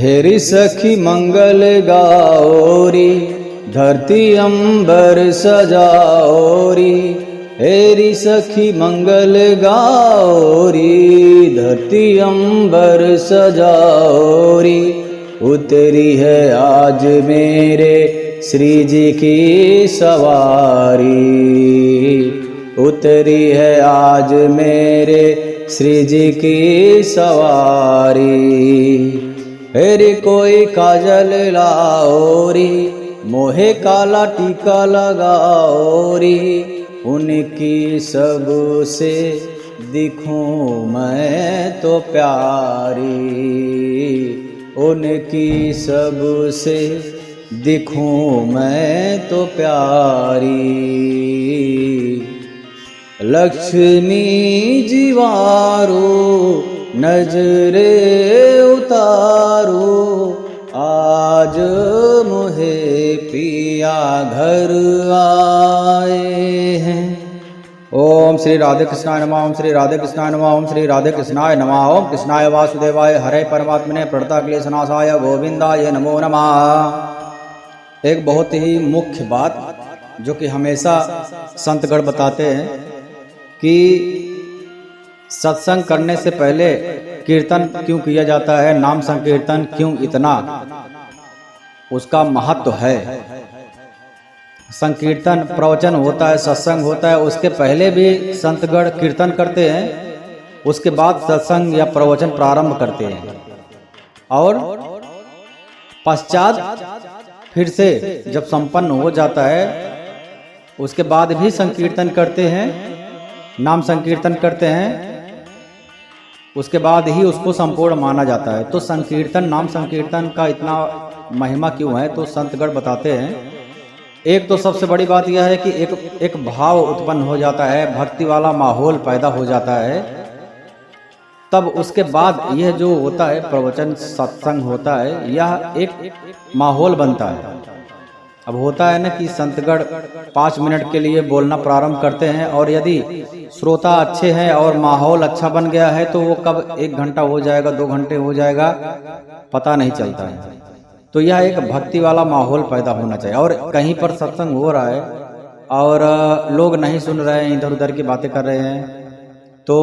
हेरी सखी मंगल गाओरी, धरती अंबर सजाओरी। हेरी सखी मंगल गाओरी, धरती अंबर सजाओरी। उतरी है आज मेरे श्री जी की सवारी, उतरी है आज मेरे श्री जी की सवारी। हेरी कोई काजल लाओरी, मोहे काला टीका लगाओरी। उनकी सबसे दिखूं मैं तो प्यारी, उनकी सबसे दिखूं मैं तो प्यारी। लक्ष्मी जीवारो नजरे उतारो, आज मोहे पिया घर आए हैं। ओम श्री राधे कृष्णाय नमः, ओम श्री राधे कृष्णाय नमः, ओम श्री राधे कृष्णाय नमः। ओम कृष्णाय वासुदेवाय हरे परमात्मने प्रणता क्लेशनाशाय गोविंदाय नमो नमः। एक बहुत ही मुख्य बात जो कि हमेशा संतगण बताते हैं कि सत्संग करने से पहले कीर्तन क्यों किया जाता है, नाम संकीर्तन क्यों इतना उसका महत्व है। संकीर्तन प्रवचन होता है, सत्संग होता है, उसके पहले भी संतगण कीर्तन करते हैं, उसके बाद सत्संग या प्रवचन प्रारंभ करते हैं और पश्चात फिर से जब संपन्न हो जाता है उसके बाद भी संकीर्तन करते हैं, नाम संकीर्तन करते हैं, उसके बाद ही उसको संपूर्ण माना जाता है। तो संकीर्तन, नाम संकीर्तन का इतना महिमा क्यों है, तो संतगण बताते हैं। एक तो सबसे बड़ी बात यह है कि एक भाव उत्पन्न हो जाता है, भक्ति वाला माहौल पैदा हो जाता है। तब उसके बाद यह जो होता है प्रवचन सत्संग होता है, यह एक माहौल बनता है। अब होता है ना कि संतगण 5 मिनट के लिए बोलना प्रारंभ करते हैं और यदि श्रोता अच्छे हैं और माहौल अच्छा बन गया है तो वो कब 1 घंटा हो जाएगा, 2 घंटे हो जाएगा, पता नहीं चलता है। तो यह एक भक्ति वाला माहौल पैदा होना चाहिए। और कहीं पर सत्संग हो रहा है और लोग नहीं सुन रहे हैं, इधर उधर की बातें कर रहे हैं, तो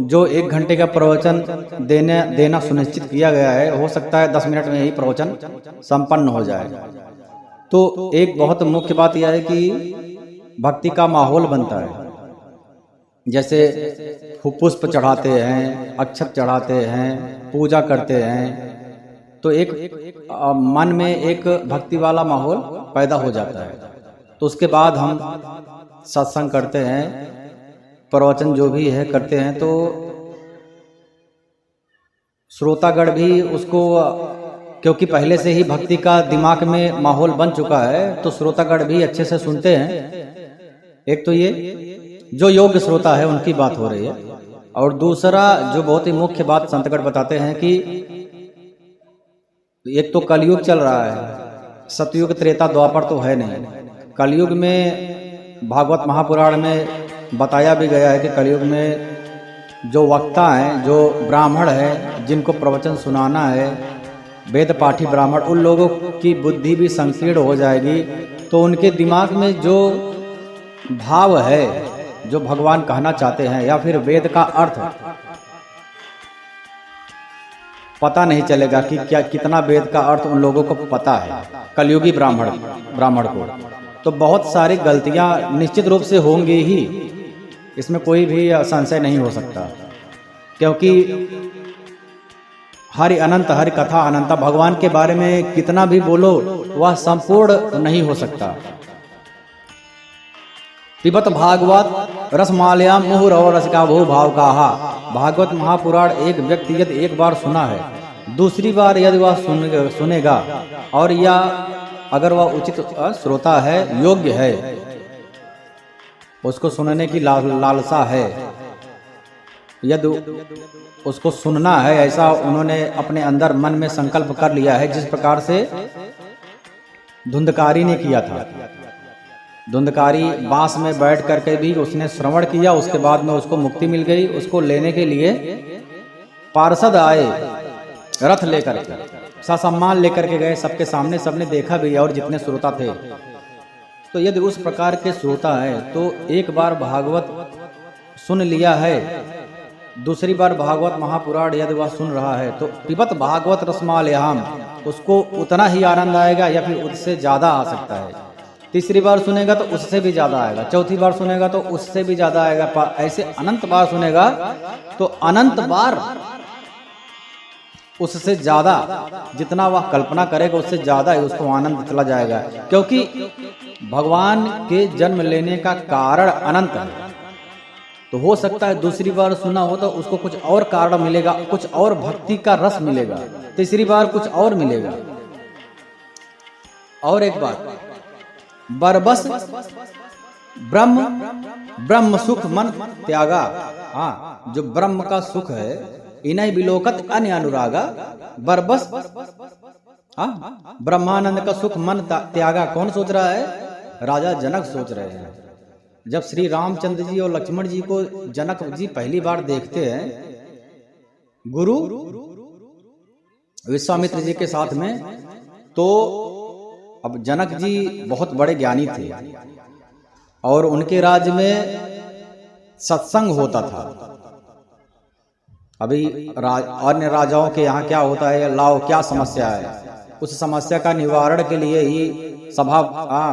जो 1 घंटे का प्रवचन देना सुनिश्चित किया गया है, हो सकता है 10 मिनट में ही प्रवचन संपन्न हो जाए। तो एक बहुत मुख्य बात यह है कि भक्ति का माहौल बनता है। जैसे पुष्प चढ़ाते हैं, अक्षत चढ़ाते हैं, पूजा करते हैं, तो एक मन में एक भक्ति वाला माहौल पैदा हो जाता है। तो उसके बाद हम सत्संग करते हैं, प्रवचन जो भी है करते हैं, तो श्रोतागण भी उसको, क्योंकि पहले से ही भक्ति का दिमाग में माहौल बन चुका है, तो श्रोतागण भी अच्छे से सुनते हैं। एक तो ये जो योग्य श्रोता है उनकी बात हो रही है, और दूसरा जो बहुत ही मुख्य बात संतगण बताते हैं कि एक तो कलयुग चल रहा है, सतयुग त्रेता द्वापर तो है नहीं। कलयुग में भागवत महापुराण में बताया भी गया है कि कलयुग में जो वक्ता हैं, जो ब्राह्मण हैं, जिनको प्रवचन सुनाना है, वेद पाठी ब्राह्मण, उन लोगों की बुद्धि भी संकीर्ण हो जाएगी। तो उनके दिमाग में जो भाव है, जो भगवान कहना चाहते हैं या फिर वेद का अर्थ पता नहीं चलेगा कि क्या कितना वेद का अर्थ उन लोगों को पता है, कलयुगी ब्राह्मण को। तो बहुत सारी गलतियां निश्चित रूप से होंगी ही, इसमें कोई भी संशय नहीं हो सकता, क्योंकि हरि अनंत, हरि कथा अनंत, भगवान के बारे में कितना भी बोलो वह संपूर्ण नहीं हो सकता। पिबत भागवत रसमालयाम मुहुरव रसिका भो भाव कहा। भागवत महापुराण एक व्यक्ति यदि एक बार सुना है, दूसरी बार यदि वह सुनेगा और या अगर वह उचित श्रोता है, योग्य है, उसको सुनने की लालसा है, यदि उसको सुनना है, ऐसा उन्होंने अपने अंदर मन में संकल्प कर लिया है, जिस प्रकार से धुंधकारी ने किया था। धुंधकारी बांस में बैठ करके भी उसने श्रवण किया, उसके बाद में उसको मुक्ति मिल गई। उसको लेने के लिए पार्षद आए रथ लेकर के, ससम्मान लेकर के गए सबके सामने, सबने देखा भी और जितने श्रोता थे। तो यदि उस प्रकार के श्रोता है तो एक बार भागवत सुन लिया है, दूसरी बार भागवत महापुराण यदि वह सुन रहा है तो पिबत भागवत रसमालयाम, उसको उतना ही आनंद आएगा या फिर उससे ज़्यादा आ सकता है। तीसरी बार सुनेगा तो उससे भी ज़्यादा आएगा, चौथी बार सुनेगा तो उससे भी ज़्यादा आएगा, ऐसे अनंत बार सुनेगा तो अनंत बार उससे ज़्यादा जितना वह कल्पना करेगा उससे ज़्यादा ही उसको आनंद चला जाएगा। क्योंकि भगवान के जन्म लेने का कारण अनंत है। तो हो सकता है दूसरी बार सुना हो तो उसको कुछ और कारण मिलेगा, कुछ और भक्ति का रस मिलेगा, तीसरी बार कुछ और मिलेगा। और एक बात, बरबस ब्रह्म सुख मन त्यागा। हाँ, जो ब्रह्म का सुख है इन्हीं विलोकत अन्य अनुरागा। बरबस हाँ, ब्रह्मानंद का सुख मन त्यागा कौन सोच रहा है? राजा जनक सोच रहे हैं। जब श्री रामचंद्र जी और लक्ष्मण जी को जनक जी पहली बार देखते हैं गुरु विश्वामित्र जी के साथ में, तो अब जनक जी बहुत बड़े ज्ञानी थे और उनके राज्य में सत्संग होता था। अभी अन्य राजाओं के यहाँ क्या होता है, लाओ क्या समस्या है, उस समस्या का निवारण के लिए ही सभा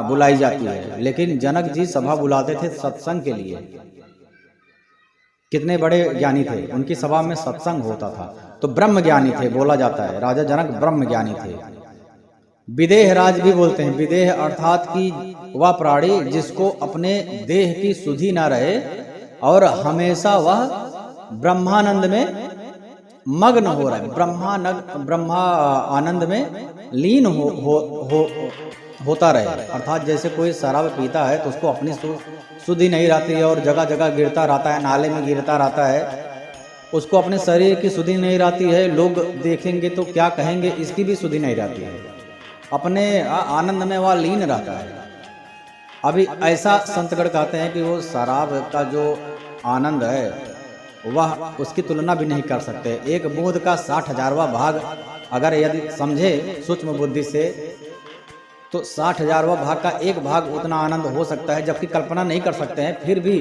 बुलाई जाती है। लेकिन जनक जी सभा बुलाते थे सत्संग के लिए। कितने बड़े ज्ञानी थे, उनकी सभा में सत्संग होता था। तो ब्रह्म ज्ञानी थे बोला जाता है, राजा जनक ब्रह्म ज्ञानी थे। विदेह राज भी बोलते हैं। विदेह अर्थात कि वह प्राणी जिसको अपने देह की सुधि न रहे और हमेशा वह ब्रह्मानंद में मग्न हो रहा है, ब्रह्मा आनंद में लीन होता रहे। अर्थात जैसे कोई शराब पीता है तो उसको अपनी सुधि नहीं रहती है और जगह जगह गिरता रहता है, नाले में गिरता रहता है, उसको अपने शरीर की सुधि नहीं रहती है। लोग देखेंगे तो क्या कहेंगे, इसकी भी सुधि नहीं रहती है, अपने आनंद में वह लीन रहता है। अभी ऐसा संतगण कहते हैं कि वो शराब का जो आनंद है वह उसकी तुलना भी नहीं कर सकते। एक बोध का 60,000वां भाग अगर यदि समझे सूक्ष्म बुद्धि से तो 60,000वां भाग का एक भाग उतना आनंद हो सकता है, जबकि कल्पना नहीं कर सकते हैं। फिर भी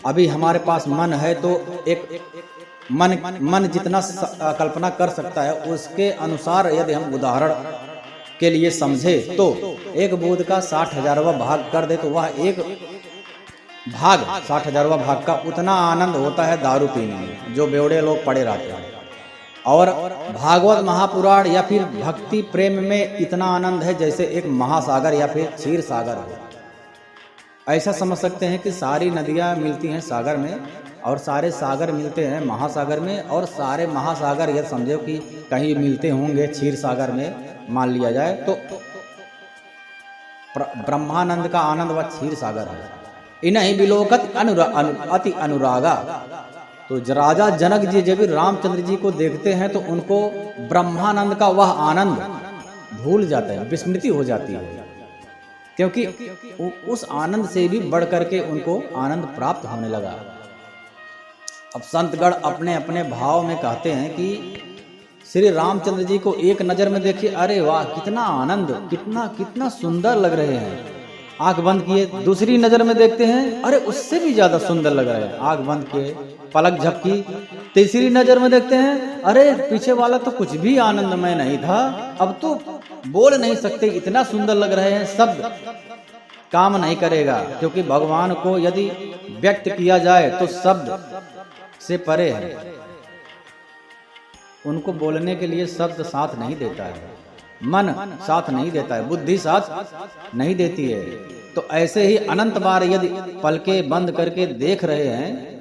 अभी हमारे पास मन है तो एक मन जितना कल्पना कर सकता है उसके अनुसार यदि हम उदाहरण के लिए समझे तो एक बोध का 60,000वां भाग कर दे तो वह एक भाग 60,000वां भाग का उतना आनंद होता है दारू पीने में, जो बेवड़े लोग पड़े रहते हैं। और भागवत महापुराण या फिर भक्ति प्रेम में इतना आनंद है जैसे एक महासागर या फिर क्षीर सागर है। ऐसा समझ सकते हैं कि सारी नदियां मिलती हैं सागर में और सारे सागर मिलते हैं महासागर में, और सारे महासागर यदि समझो कि कहीं मिलते होंगे क्षीर सागर में मान लिया जाए तो ब्रह्मानंद का आनंद वह क्षीर सागर है। इन्हीं विलोकत अति अनुरागा। तो राजा जनक जी जब रामचंद्र जी को देखते हैं तो उनको ब्रह्मानंद का वह आनंद भूल जाता है, विस्मृति हो जाती है, क्योंकि उस आनंद से भी बढ़ करके उनको आनंद प्राप्त होने लगा। अब संतगण अपने अपने भाव में कहते हैं कि श्री रामचंद्र जी को एक नजर में देखिए, अरे वाह कितना आनंद, कितना सुंदर लग रहे हैं, आंख बंद किए। दूसरी नजर में देखते हैं, अरे उससे भी ज्यादा सुंदर लग रहे हैं, आंख बंद किए, पलक झपकी। तीसरी नजर में देखते हैं, अरे पीछे वाला तो कुछ भी आनंदमय नहीं था, अब तो बोल नहीं सकते, इतना सुंदर लग रहे हैं, शब्द काम नहीं करेगा। क्योंकि भगवान को यदि व्यक्त किया जाए तो शब्द से परे है, उनको बोलने के लिए शब्द साथ नहीं देता है, मन साथ नहीं देता है, बुद्धि साथ नहीं देती है। तो ऐसे ही अनंत बार यदि पलके बंद करके देख रहे हैं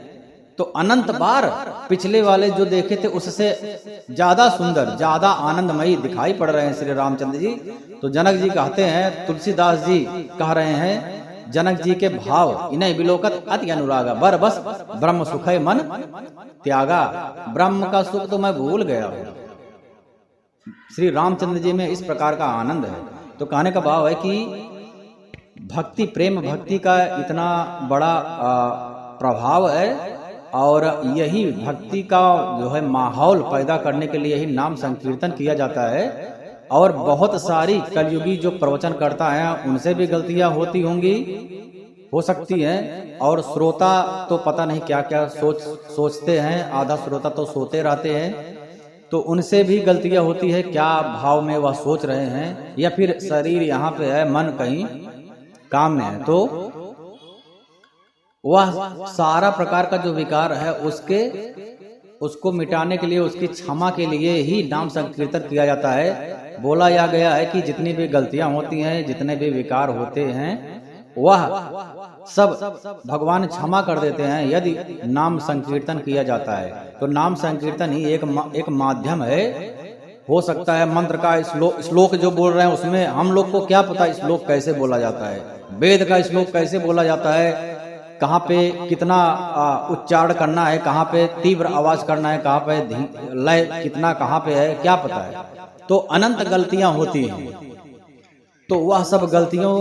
तो अनंत बार पिछले वाले जो देखे थे उससे ज्यादा सुंदर, ज्यादा आनंदमयी दिखाई पड़ रहे हैं श्री रामचंद्र जी। तो जनक जी कहते हैं, तुलसीदास जी कह रहे हैं जनक जी के भाव, इन्हें विलोकत अति अनुरागा, बर बस ब्रह्म सुखय मन त्यागा। ब्रह्म का सुख तो मैं भूल गया हूँ। श्री रामचंद्र जी में इस प्रकार का आनंद है। तो कहने का भाव है कि भक्ति प्रेम भक्ति का इतना बड़ा प्रभाव है और यही भक्ति का जो है माहौल पैदा करने के लिए ही नाम संकीर्तन किया जाता है। और बहुत सारी कलयुगी जो प्रवचन करता है उनसे भी गलतियां होती होंगी, हो सकती हैं, और श्रोता तो पता नहीं क्या क्या सोचते हैं, आधा श्रोता तो सोते रहते हैं, तो उनसे भी गलतियां होती है, क्या भाव में वह सोच रहे हैं, या फिर शरीर यहाँ पे है, मन कहीं काम में है। तो वह सारा प्रकार का जो विकार है उसको मिटाने के लिए, उसकी क्षमा के लिए ही नाम संकीर्तन किया जाता है। बोला या गया है कि जितनी भी गलतियां होती हैं, जितने भी विकार होते हैं, वह सब भगवान क्षमा कर देते हैं यदि नाम संकीर्तन किया जाता है। तो नाम संकीर्तन ही एक माध्यम है। हो सकता है मंत्र का श्लोक जो बोल रहे हैं उसमें हम लोग को क्या पता श्लोक कैसे बोला जाता है, वेद का श्लोक कैसे बोला जाता है, कहाँ पे कितना उच्चारण करना है, कहाँ पे तीव्र आवाज करना है, कहाँ पे लय कितना कहाँ पे है, क्या पता है। तो अनंत गलतियां होती हैं, तो वह सब गलतियों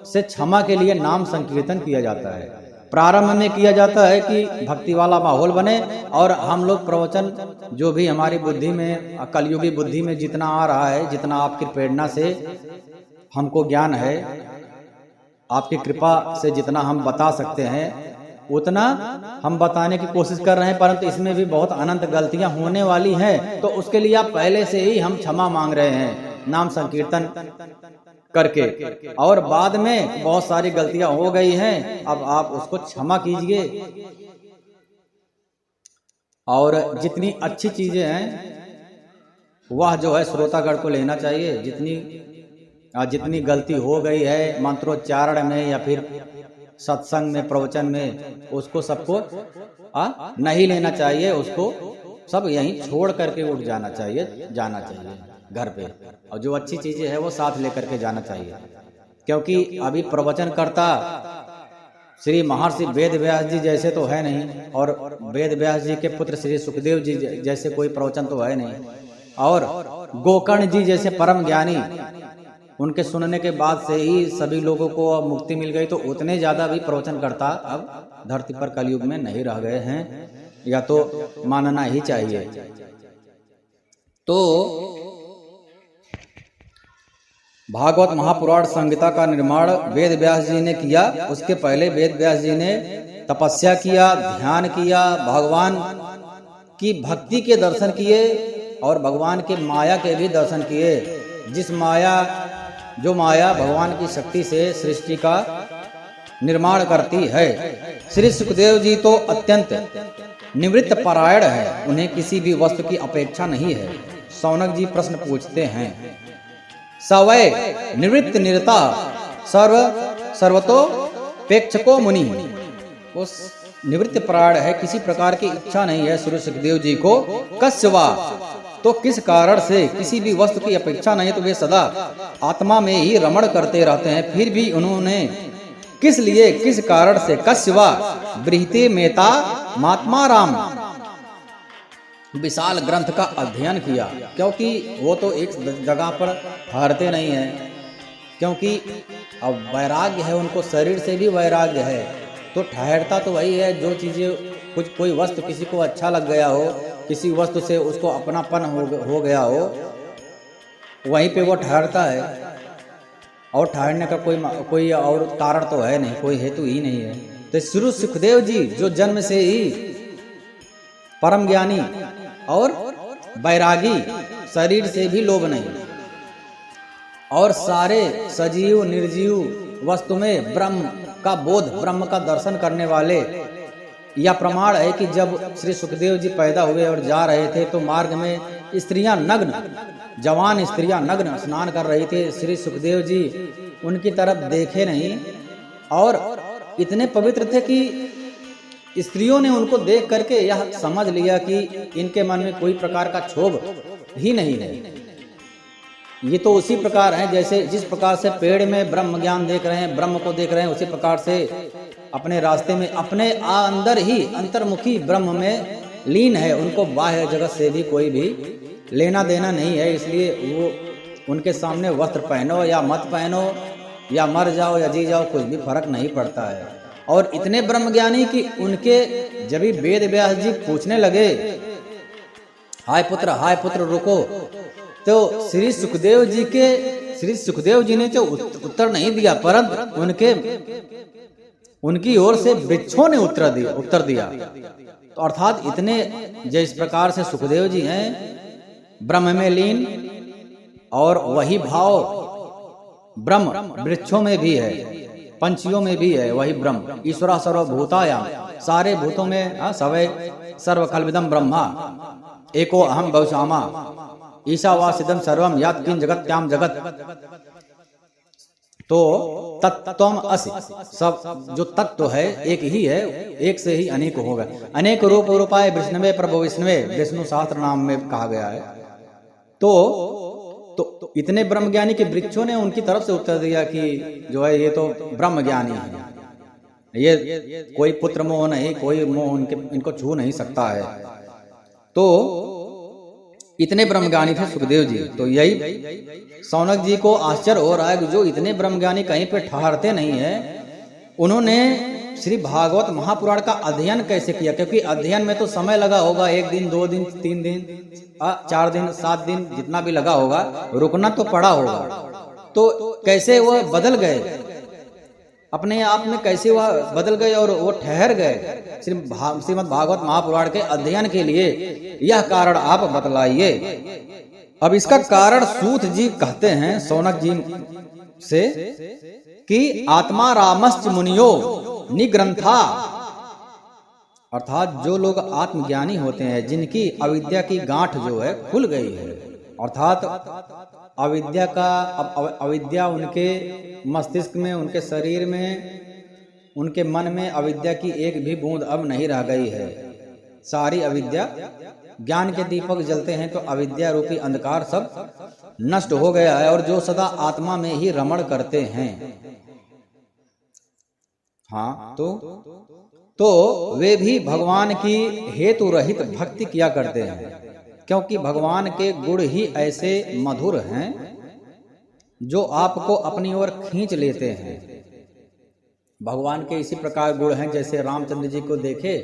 से क्षमा के लिए नाम संकीर्तन किया जाता है। प्रारंभ में किया जाता है कि भक्ति वाला माहौल बने, और हम लोग प्रवचन जो भी हमारी बुद्धि में, कलयुगी बुद्धि में जितना आ रहा है, जितना आपकी प्रेरणा से हमको ज्ञान है, आपकी कृपा से जितना हम बता सकते हैं उतना हम बताने की कोशिश कर रहे हैं। परंतु इसमें भी बहुत अनंत गलतियां होने वाली हैं, तो उसके लिए आप पहले से ही हम क्षमा मांग रहे हैं नाम संकीर्तन करके। और बाद में बहुत सारी गलतियां हो गई हैं, अब आप उसको क्षमा कीजिए। और जितनी अच्छी चीजें हैं वह जो है श्रोतागण को लेना चाहिए। जितनी गलती हो गई है मंत्रोच्चारण में या फिर सत्संग में, प्रवचन में, उसको सबको नहीं लेना चाहिए, उसको सब यहीं छोड़ करके उठ जाना चाहिए घर पे। और जो अच्छी चीजें है वो साथ लेकर के जाना चाहिए, क्योंकि अभी प्रवचन करता श्री महर्षि वेद व्यास जी जैसे तो है नहीं, और वेद व्यास जी के पुत्र श्री सुखदेव जी जैसे कोई प्रवचन तो है नहीं, और गोकर्ण जी जैसे परम ज्ञानी, उनके सुनने के बाद से ही सभी लोगों को मुक्ति मिल गई। तो उतने ज्यादा भी प्रवचन करता अब धरती पर कलयुग में नहीं रह गए हैं, या तो मानना ही चाहिए। तो भागवत महापुराण संहिता का निर्माण वेद व्यास जी ने किया। उसके पहले वेद व्यास जी ने तपस्या किया, ध्यान किया, भगवान की भक्ति के दर्शन किए, और भगवान के माया के भी दर्शन किए। जो माया भगवान की शक्ति से सृष्टि का निर्माण करती है। श्री सुखदेव जी तो अत्यंत निवृत्त परायण है, उन्हें किसी भी वस्तु की अपेक्षा नहीं है। शौनक जी प्रश्न पूछते हैं, सवय निवृत्त निरता सर्वतोपेक्षको मुनि। उस निवृत्त परायण है, किसी प्रकार की इच्छा नहीं है श्री सुखदेव जी को। कस्यवा, तो किस कारण से, किसी भी वस्तु की अपेक्षा नहीं, तो वे सदा आत्मा में ही रमण करते रहते हैं। फिर भी उन्होंने किस लिए, किस कारण से, कस्यवा बृहते मेता महात्मा राम विशाल ग्रंथ का अध्ययन किया, क्योंकि वो तो एक जगह पर ठहरते नहीं हैं, क्योंकि अब वैराग्य है उनको, शरीर से भी वैराग्य है। तो ठहरता तो वही है जो चीजें कोई वस्तु किसी को अच्छा लग गया हो, किसी वस्तु से उसको अपनापन हो गया हो, वहीं पे वो ठहरता है। और ठहरने का कोई और कारण तो है नहीं, कोई हेतु ही नहीं है। तो श्री सुखदेव जी जो जन्म से ही परम ज्ञानी और बैरागी, शरीर से भी लोभ नहीं, और सारे सजीव निर्जीव वस्तु में ब्रह्म का बोध, ब्रह्म का दर्शन करने वाले, यह प्रमाण है कि जब श्री सुखदेव जी पैदा हुए और जा रहे थे तो मार्ग में स्त्रियां नग्न, जवान स्त्रियां नग्न स्नान कर रही थी। श्री सुखदेव जी उनकी तरफ देखे नहीं, और इतने पवित्र थे कि स्त्रियों ने उनको देख करके यह समझ लिया कि इनके मन में कोई प्रकार का क्षोभ ही नहीं है। ये तो उसी प्रकार है जैसे जिस प्रकार से पेड़ में ब्रह्म ज्ञान देख रहे हैं, ब्रह्म को देख रहे हैं, उसी प्रकार से अपने रास्ते में अपने अंदर ही अंतर्मुखी ब्रह्म में लीन है। उनको बाह्य जगत से भी कोई भी लेना देना नहीं है। इसलिए वो उनके सामने वस्त्र पहनो या मत पहनो, या मर जाओ या जी जाओ, कुछ भी फर्क नहीं पड़ता है। और इतने ब्रह्मज्ञानी कि उनके जब भी वेद व्यास जी पूछने लगे, हाय पुत्र रुको, तो श्री सुखदेव जी ने जो उत्तर नहीं दिया, परंतु उनकी ओर से वृक्षों ने उत्तर दिया। तो अर्थात इतने जिस प्रकार से सुखदेव जी हैं ब्रह्म में लीन, और वही भाव ब्रह्म वृक्षों में भी है, पंछियों में भी है, वही ब्रह्म। ईश्वरा सर्वभूतायाम, सारे भूतों में सवै सर्व कल्विदम ब्रह्मा एको अहम बहुशामा ईशावासिदम सर्वम यात किन जगत्याम जगत। तो तत्त्वम असि, सब जो तत्व है एक ही है, एक से ही अनेक होगा। अनेक रूप रूपाय विष्णुवे प्रभु विष्णुवे, विष्णु सहस्त्र नाम में कहा गया है। तो इतने ब्रह्मज्ञानी के वृक्षों ने उनकी तरफ से उत्तर दिया कि जो है ये तो ब्रह्मज्ञानी है, ये कोई पुत्र मोह नहीं, कोई मोह इनको छू नहीं सकता है। तो इतने ब्रह्मज्ञानी थे सुखदेव जी। तो यही सौनक जी को आश्चर्य हो रहा है कि जो इतने ब्रह्मज्ञानी कहीं पे ठहरते नहीं है, उन्होंने श्री भागवत महापुराण का अध्ययन कैसे किया? क्योंकि अध्ययन में तो समय लगा होगा, 1 दिन 2 दिन 3 दिन 4 दिन 7 दिन जितना भी लगा होगा, रुकना तो पड़ा होगा। तो कैसे वह बदल गए, अपने आप में कैसे वह बदल गए और वो ठहर गए श्रीमद् भागवत महापुराण के अध्ययन के लिए? यह कारण आप बतलाइए। अब इसका कारण सूत जी कहते हैं सौनक जी से कि आत्मा रामश्च मुनियो निग्रंथा, अर्थात जो लोग आत्मज्ञानी होते हैं, जिनकी अविद्या की गांठ जो है खुल गई है, अर्थात अविद्या उनके मस्तिष्क में, उनके शरीर में, उनके मन में अविद्या की एक भी बूंद अब नहीं रह गई है। सारी अविद्या, ज्ञान के दीपक जलते हैं तो अविद्या रूपी अंधकार सब नष्ट हो गया है, और जो सदा आत्मा में ही रमण करते हैं, हाँ, तो वे भी भगवान की हेतु रहित भक्ति किया करते हैं, क्योंकि भगवान के गुण ही ऐसे मधुर हैं जो आपको अपनी ओर खींच लेते हैं। भगवान के इसी प्रकार गुण हैं, जैसे रामचंद्र जी को देखे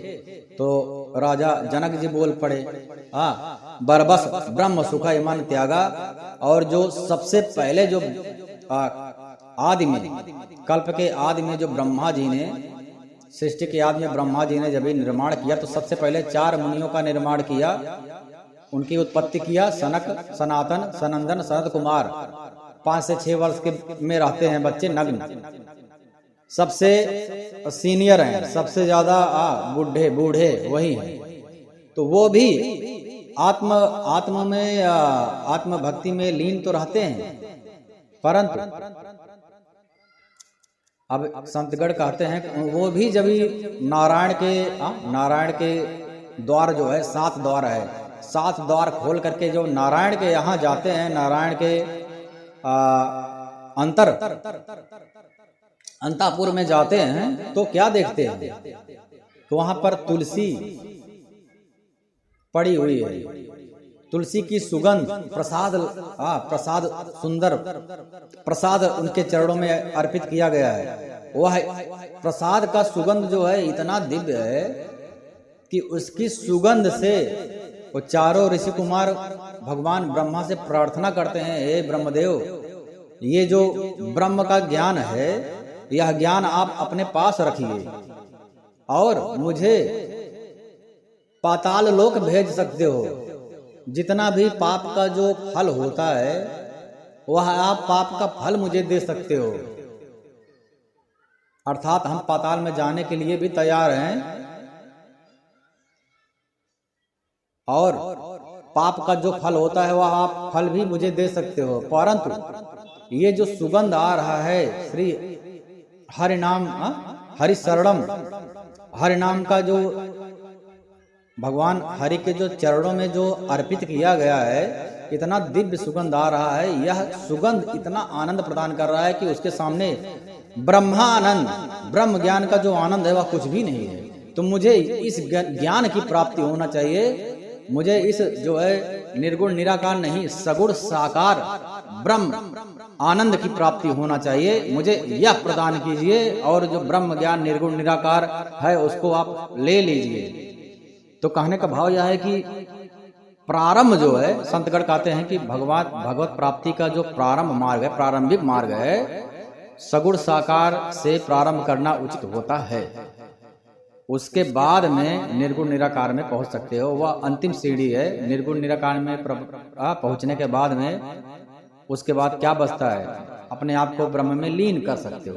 तो राजा जनक जी बोल पड़े, बरबस ब्रह्म सुख मन त्यागा। और जो सबसे पहले जो आदि में, कल्प के आदि में जो ब्रह्मा जी ने, सृष्टि के आदि में ब्रह्मा जी ने जब निर्माण किया तो सबसे पहले 4 मुनियों का निर्माण किया, उनकी उत्पत्ति किया। सनक, सनातन, सनंदन, सनत कुमार। 5 से 6 वर्ष के में रहते हैं बच्चे नग्न, सबसे सीनियर हैं, सबसे ज्यादा बूढ़े वही हैं। तो वो भी आत्म में, आत्म भक्ति में लीन तो रहते हैं, परंतु अब संतगढ़ कहते हैं वो भी जब नारायण के द्वार जो है 7 द्वार है, 7 द्वार खोल करके जो नारायण के यहाँ जाते हैं, नारायण के अंतापुर में जाते हैं तो क्या देखते हैं? तो वहां पर तुलसी पड़ी हुई है, तुलसी की सुगंध, प्रसाद सुंदर प्रसाद उनके चरणों में अर्पित किया गया है। वह प्रसाद का सुगंध जो है इतना दिव्य है कि उसकी सुगंध से वो चारों ऋषि कुमार भगवान ब्रह्मा से प्रार्थना करते हैं, हे ब्रह्मदेव, ये जो ब्रह्म का ज्ञान है, यह ज्ञान आप अपने पास रखिए और मुझे पाताल लोक भेज सकते हो। जितना भी पाप का जो फल होता है वह आप पाप का फल मुझे दे सकते हो। अर्थात हम पाताल में जाने के लिए भी तैयार हैं और पाप का जो फल होता है वह आप फल भी मुझे दे सकते हो। परंतु ये जो सुगंध आ रहा है श्री हरि नाम, हरि शरणम, हरि नाम का जो भगवान हरि के जो चरणों में जो अर्पित किया गया है, इतना दिव्य सुगंध आ रहा है। यह सुगंध इतना आनंद प्रदान कर रहा है कि उसके सामने ब्रह्मानंद, ब्रह्म ज्ञान का जो आनंद है वह कुछ भी नहीं है। तो मुझे इस ज्ञान की प्राप्ति होना चाहिए, मुझे इस जो है निर्गुण निराकार नहीं, सगुण साकार ब्रह्म आनंद की प्राप्ति होना चाहिए, मुझे यह प्रदान कीजिए और जो ब्रह्म ज्ञान निर्गुण निराकार है उसको आप ले लीजिए। तो कहने का भाव यह है कि प्रारंभ जो है, संतगण कहते हैं कि भगवत प्राप्ति का जो प्रारंभ मार्ग है, प्रारंभिक मार्ग है, सगुण साकार से प्रारंभ करना उचित होता है। उसके बाद में निर्गुण निराकार में पहुंच सकते हो, वह अंतिम सीढ़ी है। निर्गुण निराकार में पहुंचने के बाद में उसके बाद क्या बचता है, अपने आप को ब्रह्म में लीन कर सकते हो।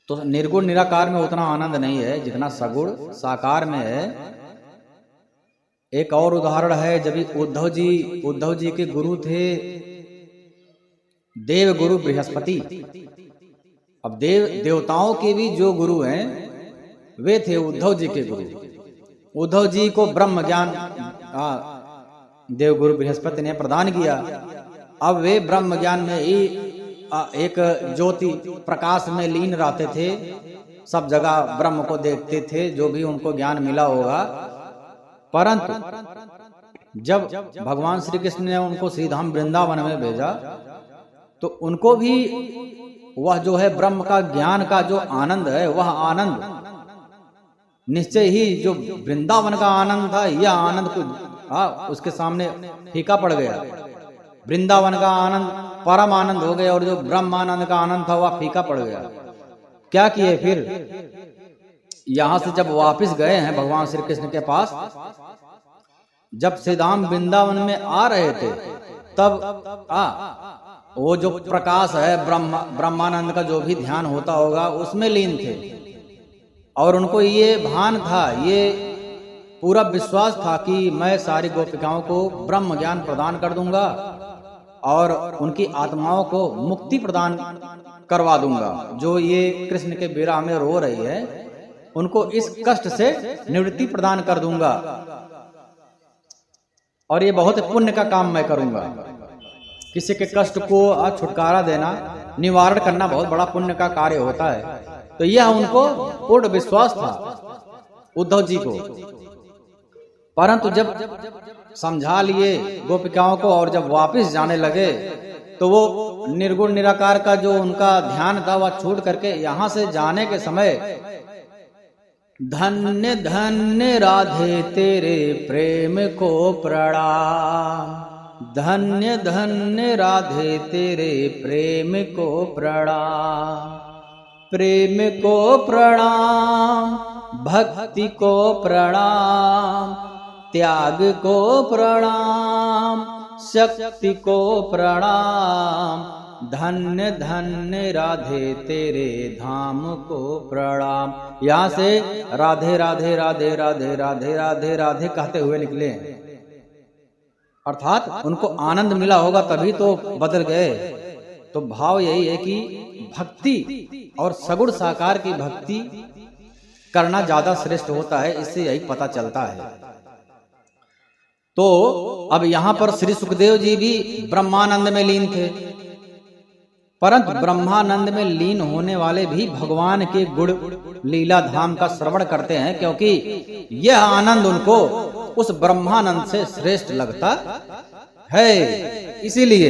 तो निर्गुण निराकार में उतना आनंद नहीं है जितना सगुण साकार में है। एक और उदाहरण है, जब उद्धव जी के गुरु थे देव गुरु बृहस्पति। अब देवताओं के भी जो गुरु हैं वे थे उद्धव जी के गुरु। उद्धव जी को ब्रह्म ज्ञान देव गुरु बृहस्पति ने प्रदान किया। अब वे ब्रह्म ज्ञान में ही एक ज्योति प्रकाश में लीन रहते थे, सब जगह ब्रह्म को देखते थे, जो भी उनको ज्ञान मिला होगा। परंतु जब भगवान श्री कृष्ण ने उनको श्रीधाम वृंदावन में भेजा तो उनको भी वह जो है ब्रह्म का ज्ञान का जो आनंद है, वह आनंद निश्चय ही जो वृंदावन का आनंद था, यह आनंद को उसके सामने फीका पड़ गया। वृंदावन का आनंद परम आनंद हो गया और जो ब्रह्म आनंद का आनंद था वह फीका पड़ गया। क्या किए फिर, यहां से जब वापस गए हैं भगवान श्री कृष्ण के पास, जब श्रीधाम वृंदावन में आ रहे थे तब वो जो प्रकाश है ब्रह्मानंद का जो भी ध्यान होता होगा उसमें लीन थे और उनको ये भान था, ये पूरा विश्वास था कि मैं सारी गोपिकाओं को ब्रह्म ज्ञान प्रदान कर दूंगा और उनकी आत्माओं को मुक्ति प्रदान करवा दूंगा। जो ये कृष्ण के विरह में रो रही है उनको इस कष्ट से निवृत्ति प्रदान कर दूंगा और ये बहुत पुण्य का काम मैं करूंगा। किसी के कष्ट को छुटकारा देना, निवारण करना बहुत बड़ा पुण्य का कार्य होता है। तो यह उनको पूर्ण विश्वास था उद्धव जी को। परंतु जब समझा लिए गोपिकाओं को और जब वापस जाने लगे तो वो निर्गुण निराकार का जो उनका ध्यान था वह छूट करके यहां से जाने के समय धन्य धन्य राधे तेरे प्रेम को प्रणाम, धन्य धन्य राधे तेरे प्रेम को प्रणाम, प्रेम को प्रणाम, भक्ति को प्रणाम, त्याग को प्रणाम, शक्ति को प्रणाम, धन्य धन्य राधे तेरे धाम को प्रणाम। यहाँ से राधे राधे राधे राधे राधे राधे राधे कहते हुए निकले, अर्थात उनको आनंद मिला होगा तभी तो बदल गए। तो भाव यही है कि भक्ति और सगुण साकार की भक्ति करना ज्यादा श्रेष्ठ होता है, इससे यही पता चलता है। तो अब यहां पर श्री सुखदेव जी भी ब्रह्मानंद में लीन थे, परंतु ब्रह्मानंद में लीन होने वाले भी भगवान के गुण लीला धाम का श्रवण करते हैं, क्योंकि यह आनंद उनको उस ब्रह्मानंद से श्रेष्ठ लगता है। इसीलिए